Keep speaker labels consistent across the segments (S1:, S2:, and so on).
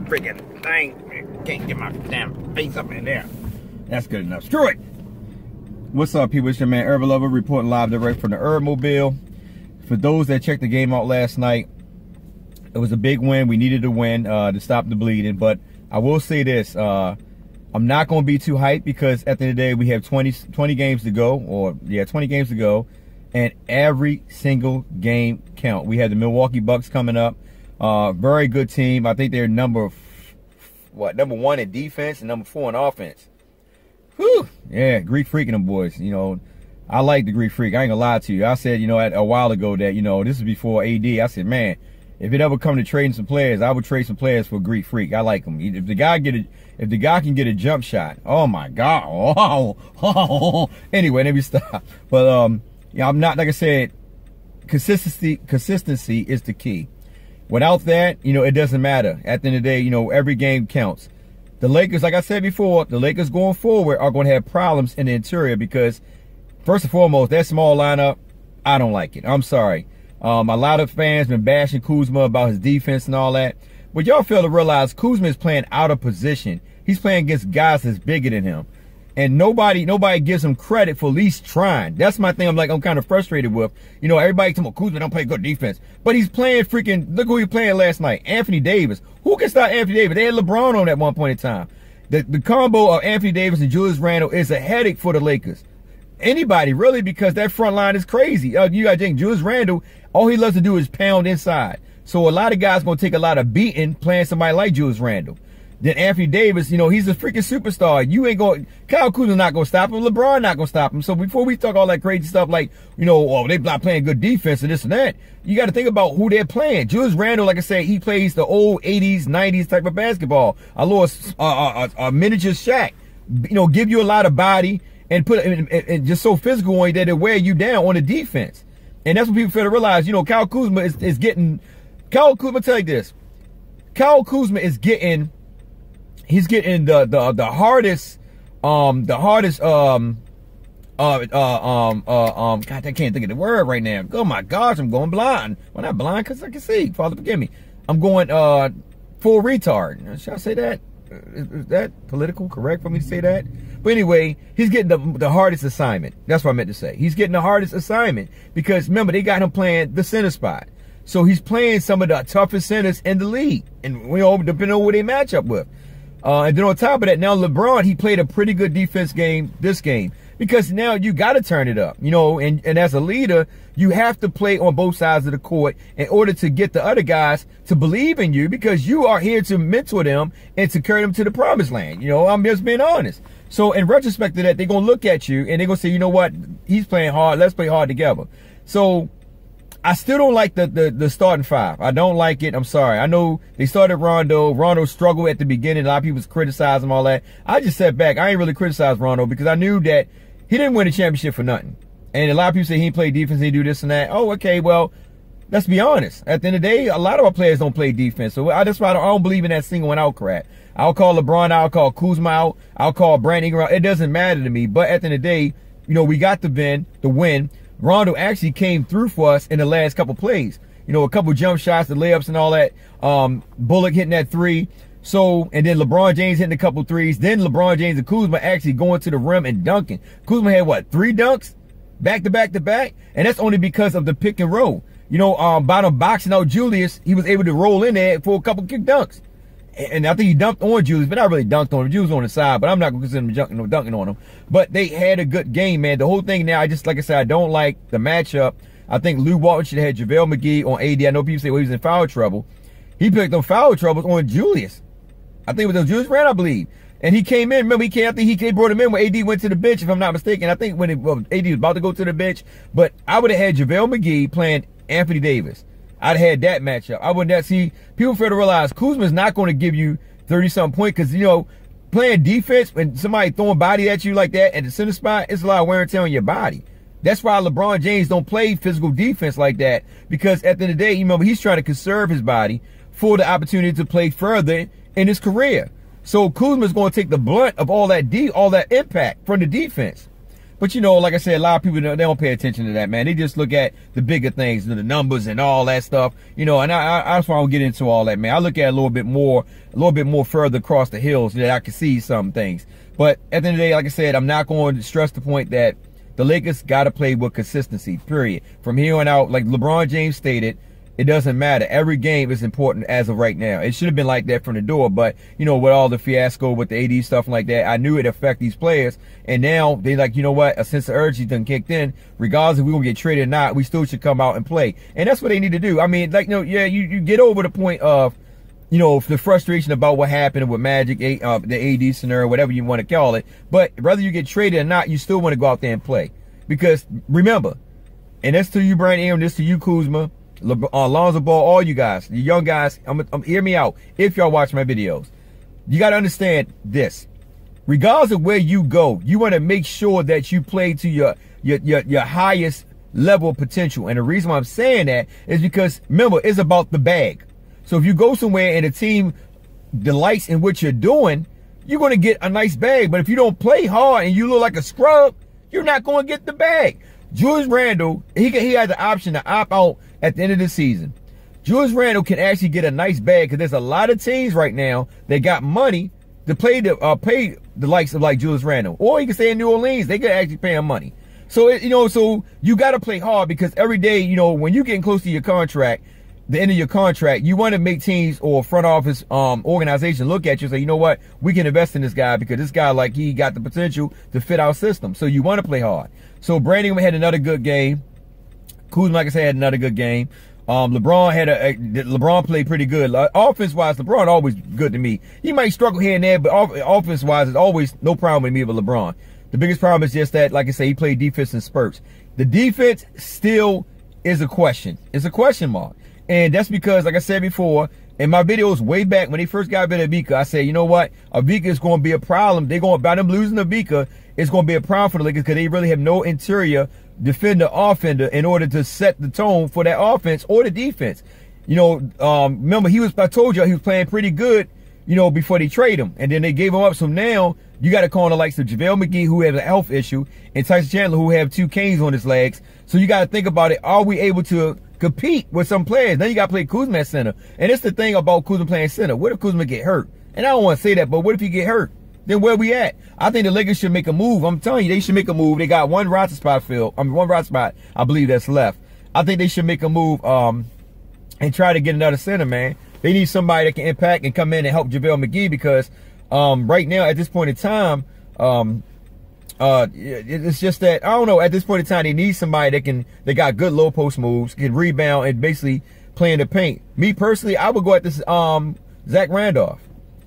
S1: freaking thing. Can't get my damn face up in there. That's good enough. Screw it. What's up, people? It's your man, Herb Lover, reporting live direct from the Herbmobile. For those that checked the game out last night, it was a big win. We needed to win to stop the bleeding. But I will say this. I'm not going to be too hyped because at the end of the day, we have 20 games to go. 20 games to go. And every single game count. We have the Milwaukee Bucks coming up. Very good team. I think they're number 1 in defense and number 4 in offense. Whew. Yeah, Greek freaking them boys. You know, I like the Greek freak. I ain't gonna lie to you. I said, you know, a while ago that, you know, this is before AD. I said, man, if it ever come to trading some players, I would trade some players for Greek freak. I like him. If the guy can get a jump shot, oh my God. Oh. Anyway, let me stop. But yeah, I'm not, like I said, consistency is the key. Without that, you know, it doesn't matter. At the end of the day, you know, every game counts. The Lakers, like I said before, the Lakers going forward are going to have problems in the interior because, first and foremost, that small lineup, I don't like it. I'm sorry. A lot of fans been bashing Kuzma about his defense and all that. But y'all fail to realize Kuzma is playing out of position. He's playing against guys that's bigger than him. And nobody gives him credit for at least trying. That's my thing I'm kind of frustrated with. You know, everybody talking about Kuzma don't play good defense. But he's playing freaking, look who he playing last night. Anthony Davis. Who can stop Anthony Davis? They had LeBron on at one point in time. The combo of Anthony Davis and Julius Randle is a headache for the Lakers. Anybody, really, because that front line is crazy. You got to think, Julius Randle, all he loves to do is pound inside. So a lot of guys going to take a lot of beating playing somebody like Julius Randle. Then Anthony Davis, you know, he's a freaking superstar. You ain't going, Kyle Kuzma not going to stop him. LeBron not going to stop him. So before we talk all that crazy stuff like, you know, oh, they're not playing good defense and this and that, you got to think about who they're playing. Julius Randle, like I said, he plays the old 80s, 90s type of basketball. A miniature Shaq, you know, give you a lot of body and put and just so physical on you that it wear you down on the defense. And that's what people fail to realize. You know, Kyle Kuzma is getting, tell you this, Kyle Kuzma is getting, he's getting the hardest, God, I can't think of the word right now. Oh my gosh, I'm going blind. Well, not blind because I can see. Father, forgive me. I'm going full retard. Should I say that? Is that political correct for me to say that? But anyway, he's getting the hardest assignment. That's what I meant to say. He's getting the hardest assignment because remember, they got him playing the center spot. So he's playing some of the toughest centers in the league. And we all depending on who they match up with. And then on top of that, now LeBron, he played a pretty good defense game this game because now you got to turn it up, you know, and as a leader, you have to play on both sides of the court in order to get the other guys to believe in you because you are here to mentor them and to carry them to the promised land. You know, I'm just being honest. So in retrospect to that, they're going to look at you and they're going to say, you know what, he's playing hard. Let's play hard together. So I still don't like the starting five. I don't like it. I'm sorry. I know they started Rondo. Rondo struggled at the beginning. A lot of people criticized him, all that. I just sat back. I ain't really criticized Rondo because I knew that he didn't win the championship for nothing. And a lot of people say he played defense, he do this and that. Oh, okay, well, let's be honest. At the end of the day, a lot of our players don't play defense. So that's why I don't believe in that single and out crap. I'll call LeBron out. I'll call Kuzma out. I'll call Brandon Ingram out. It doesn't matter to me. But at the end of the day, you know, we got the win. Rondo actually came through for us in the last couple plays. You know, a couple jump shots, the layups and all that. Bullock hitting that 3. So, and then LeBron James hitting a couple threes. Then LeBron James and Kuzma actually going to the rim and dunking. Kuzma had what, 3 dunks? Back to back to back? And that's only because of the pick and roll. You know, by them boxing out Julius, he was able to roll in there for a couple kick dunks. And I think he dunked on Julius, but not really dunked on him. Julius on the side, but I'm not going to consider him dunking on him. But they had a good game, man. The whole thing now, like I said, I don't like the matchup. I think Lou Walton should have had JaVale McGee on AD. I know people say, well, he was in foul trouble. He picked up foul troubles on Julius. I think it was Julius Randle, I believe. And he came in. Remember, I think he brought him in when AD went to the bench, if I'm not mistaken. I think when AD was about to go to the bench. But I would have had JaVale McGee playing Anthony Davis. I'd have had that matchup. I wouldn't have, see, people fail to realize Kuzma's not going to give you 30-something points because, you know, playing defense when somebody throwing body at you like that at the center spot, it's a lot of wear and tear on your body. That's why LeBron James don't play physical defense like that because at the end of the day, you remember, he's trying to conserve his body for the opportunity to play further in his career. So Kuzma's going to take the blunt of all that impact from the defense. But you know, like I said, a lot of people, they don't pay attention to that, man. They just look at the bigger things, the numbers and all that stuff, you know. And that's why I don't get into all that, man. I look at it a little bit more further across the hills that I can see some things. But at the end of the day, like I said, I'm not going to stress the point that the Lakers got to play with consistency, period. From here on out, like LeBron James stated, it doesn't matter. Every game is important as of right now. It should have been like that from the door, but, you know, with all the fiasco with the AD stuff like that, I knew it'd affect these players. And now they like, you know what, a sense of urgency done kicked in. Regardless if we're going to get traded or not, we still should come out and play. And that's what they need to do. I mean, like, you know, yeah, you get over the point of, you know, the frustration about what happened with Magic, the AD scenario, whatever you want to call it. But whether you get traded or not, you still want to go out there and play. Because remember, and that's to you, Brian Aaron, this to you, Kuzma, Lonzo Ball, all you guys, the young guys, hear me out. If y'all watch my videos, you got to understand this. Regardless of where you go, you want to make sure that you play to your highest level of potential. And the reason why I'm saying that is because, remember, it's about the bag. So if you go somewhere and the team delights in what you're doing, you're going to get a nice bag. But if you don't play hard and you look like a scrub, you're not going to get the bag. Julius Randle, he has the option to opt out at the end of the season. Julius Randle can actually get a nice bag because there's a lot of teams right now that got money to pay the likes of like Julius Randle. Or he can stay in New Orleans. They could actually pay him money. So, you know, so you got to play hard because every day, you know, when you're getting close to your contract, the end of your contract, you want to make teams or front office organization look at you and say, you know what, we can invest in this guy because this guy, like, he got the potential to fit our system. So you want to play hard. So Brandon had another good game. Kuzma, like I said, had another good game. LeBron played pretty good. Offense-wise, LeBron always good to me. He might struggle here and there, but offense-wise, it's always no problem with me with LeBron. The biggest problem is just that, like I say, he played defense in spurts. The defense still is a question. It's a question mark. And that's because, like I said before, in my videos way back when they first got rid of Ivica, I said, you know what? Ivica is going to be a problem. By them losing Ivica, it's going to be a problem for the Lakers because they really have no interior defender, offender in order to set the tone for that offense or the defense. You know, remember, I told you he was playing pretty good, you know, before they trade him. And then they gave him up. So now you got to call on the likes of JaVale McGee, who has a health issue, and Tyson Chandler, who have 2 canes on his legs. So you got to think about it. Are we able to compete with some players? Then you got to play Kuzma at center. And it's the thing about Kuzma playing center. What if Kuzma get hurt? And I don't want to say that, but what if he get hurt? Then where we at? I think the Lakers should make a move. I'm telling you, they should make a move. They got one roster spot filled. One roster spot, I believe, that's left. I think they should make a move and try to get another center, man. They need somebody that can impact and come in and help JaVale McGee because right now, at this point in time, it's just that, I don't know, at this point in time, they need somebody that got good low post moves, can rebound, and basically play in the paint. Me personally, I would go at this Zach Randolph.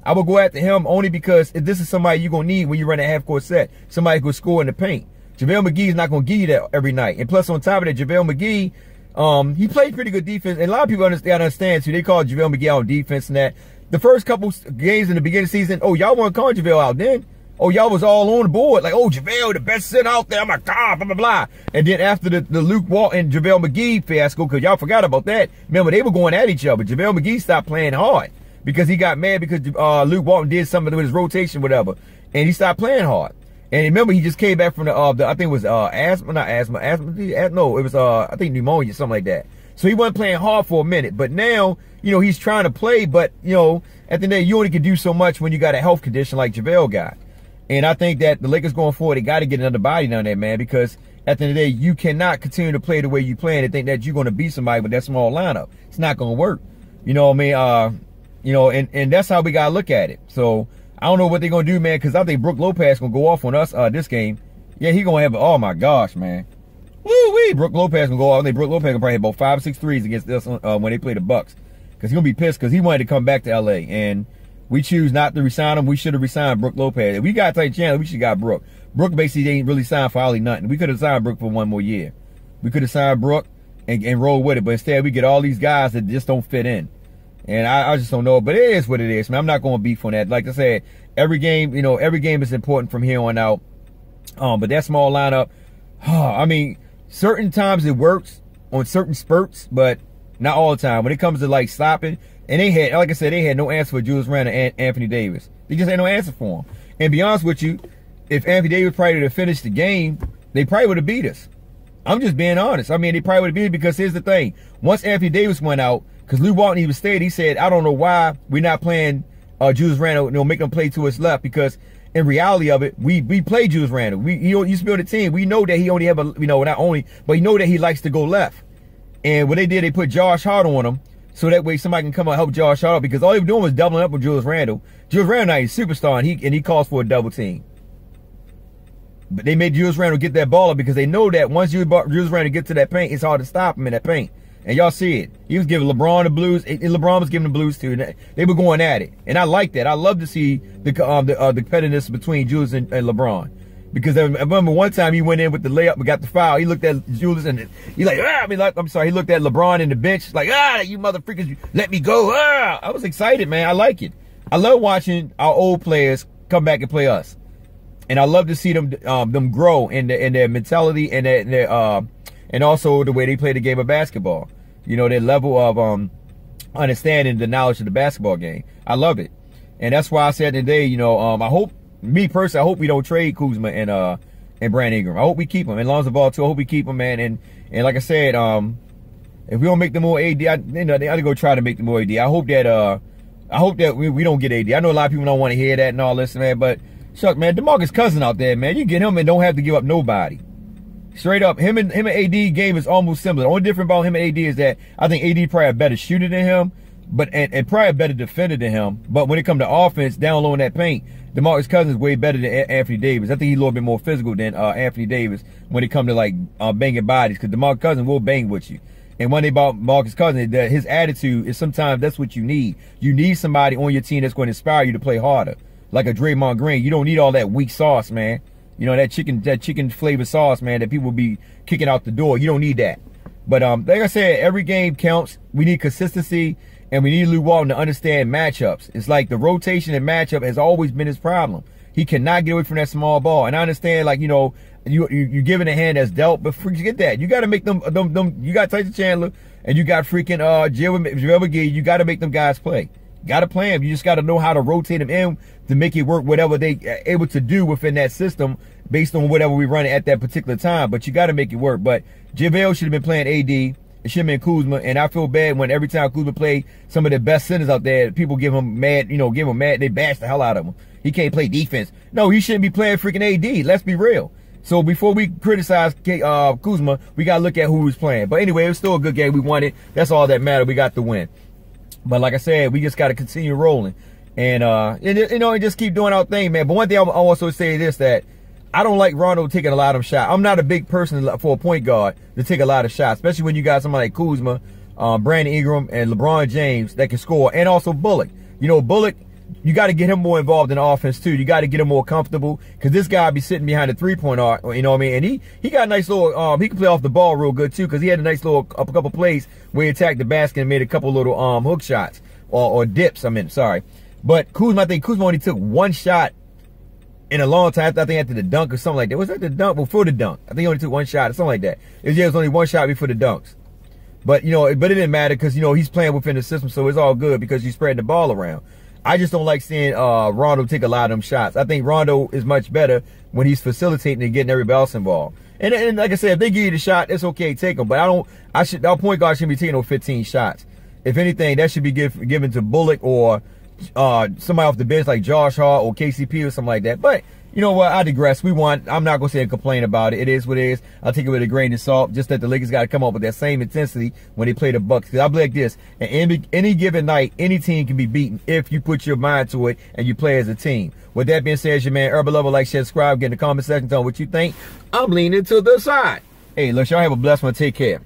S1: I would go after him only because this is somebody you're going to need when you run a half-court set. Somebody who can score in the paint. JaVale McGee is not going to give you that every night. And plus, on top of that, JaVale McGee, he played pretty good defense. And a lot of people understand, too. They call JaVale McGee out on defense and that. The first couple games in the beginning of the season, oh, y'all weren't calling JaVale out then. Oh, y'all was all on the board. Like, oh, JaVale, the best center out there. Oh, my God, blah, blah, blah. And then after the Luke Walton and JaVale McGee fiasco, because y'all forgot about that, remember, they were going at each other. JaVale McGee stopped playing hard. Because he got mad because Luke Walton did something with his rotation, whatever. And he stopped playing hard. And remember, he just came back from I think it was asthma, no, it was, I think pneumonia, something like that. So he wasn't playing hard for a minute. But now, you know, he's trying to play, but, you know, at the end of the day, you only can do so much when you got a health condition like JaVale got. And I think that the Lakers going forward, they got to get another body down there, man, because at the end of the day, you cannot continue to play the way you play and think that you're going to beat somebody with that small lineup. It's not going to work. You know what I mean? You know, and that's how we got to look at it. So, I don't know what they're going to do, man, because I think Brook Lopez going to go off on us this game. Yeah, he going to have, oh, my gosh, man. Woo-wee, Brook Lopez going to go off. I think Brook Lopez going to probably have about 5 or 6 threes against us when they play the Bucks. Because he's going to be pissed because he wanted to come back to L.A. And we choose not to resign him. We should have resigned Brook Lopez. If we got Tyson Chandler, we should have got Brook. Brook basically ain't really signed for hardly nothing. We could have signed Brook for 1 more year. We could have signed Brook and roll with it. But instead, we get all these guys that just don't fit in. And I just don't know, but it is what it is, man. I'm not going to beef on that. Like I said, every game, you know, every game is important from here on out. But that small lineup, I mean, certain times it works on certain spurts, but not all the time. When it comes to like stopping, and they had, like I said, they had no answer for Julius Randle and Anthony Davis. They just had no answer for him. And to be honest with you, if Anthony Davis probably to finish the game, they probably would have beat us. I'm just being honest. I mean, they probably would have beat us because here's the thing. Once Anthony Davis went out, because Lou Walton, he was stayed, he said, I don't know why we're not playing Julius Randle, make them play to his left, because in reality of it, we play Julius Randle. He used to be on the team. We know that he only have a, not only, but you know that he likes to go left. And what they did, they put Josh Hart on him, so that way somebody can come and help Josh Hart out, because all he was doing was doubling up with Julius Randle. Julius Randle now he's a superstar, and he calls for a double team. But they made Julius Randle get that ball up because they know that once Julius Randle gets to that paint, it's hard to stop him in that paint. And y'all see it. He was giving LeBron the blues. And LeBron was giving the blues too. And they were going at it. And I like that. I love to see the competitiveness between Julius and LeBron. Because I remember one time he went in with the layup and got the foul. He looked at Julius and he like, I'm sorry. He looked at LeBron in the bench like, you motherfuckers, you let me go. I was excited, man. I like it. I love watching our old players come back and play us. And I love to see them grow in their mentality and and also the way they play the game of basketball. Their level of understanding the knowledge of the basketball game. I love it. And that's why I said today, I hope, me personally, I hope we don't trade Kuzma and Brandon Ingram. I hope we keep him. And Lonzo Ball too, I hope we keep him, man. And like I said, if we don't make them more AD, they ought to go try to make them more AD. I hope that we don't get AD. I know a lot of people don't want to hear that and all this, man, but Chuck, man, DeMarcus Cousins out there, man. You get him and don't have to give up nobody. Straight up, him and AD game is almost similar. The only difference about him and AD is that I think AD probably a better shooter than him, and probably a better defender than him. But when it comes to offense, down low in that paint, DeMarcus Cousins is way better than Anthony Davis. I think he's a little bit more physical than Anthony Davis when it comes to like banging bodies, because DeMarcus Cousins will bang with you. And one thing about Marcus Cousins, that his attitude is sometimes that's what you need. You need somebody on your team that's going to inspire you to play harder. Like a Draymond Green. You don't need all that weak sauce, man. That chicken flavored sauce, man, that people be kicking out the door. You don't need that. But like I said, every game counts. We need consistency, and we need Lou Walton to understand matchups. It's like the rotation and matchup has always been his problem. He cannot get away from that small ball. And I understand, like, you giving a hand that's dealt, but forget that. You got to make them. You got Tyson Chandler, and you got freaking JaVale McGee. You got to make them guys play. Got to play them. You just got to know how to rotate them in to make it work, whatever they able to do within that system based on whatever we run at that particular time. But you got to make it work. But JaVale should have been playing AD. It should have been Kuzma. And I feel bad when every time Kuzma played some of the best centers out there, people give him mad, they bash the hell out of him. He can't play defense. No, he shouldn't be playing freaking AD. Let's be real. So before we criticize Kuzma, we got to look at who was playing. But anyway, it was still a good game. We won it. That's all that mattered. We got the win. But like I said, we just got to continue rolling. And just keep doing our thing, man. But one thing I also say this, that I don't like Rondo taking a lot of shots. I'm not a big person for a point guard to take a lot of shots, especially when you got somebody like Kuzma, Brandon Ingram, and LeBron James that can score. And also Bullock. Bullock, you got to get him more involved in offense too. You got to get him more comfortable, because this guy be sitting behind the three-point arc, you know what I mean? And he got a nice little, he can play off the ball real good too, because he had a nice little a couple plays where he attacked the basket and made a couple little hook shots or dips. Sorry. But Kuzma, I think Kuzma only took one shot in a long time. I think after the dunk or something like that. Was that the dunk? Before the dunk. I think he only took one shot or something like that. It was only one shot before the dunks. But, but it didn't matter because, he's playing within the system, so it's all good because you're spreading the ball around. I just don't like seeing Rondo take a lot of them shots. I think Rondo is much better when he's facilitating and getting everybody else involved. And like I said, if they give you the shot, it's okay, take them. But our point guard shouldn't be taking no 15 shots. If anything, that should be given to Bullock or somebody off the bench like Josh Hart or KCP or something like that. But you know what? I digress. We won. I'm not going to say and complain about it. It is what it is. I'll take it with a grain of salt. Just that the Lakers got to come up with that same intensity when they play the Bucks. Because I believe like this: at any given night, any team can be beaten if you put your mind to it and you play as a team. With that being said, it's your man Urban Lover. Like, share, subscribe, get in the comment section, tell me what you think. I'm leaning to the side. Hey, look, y'all have a blessed one. Take care.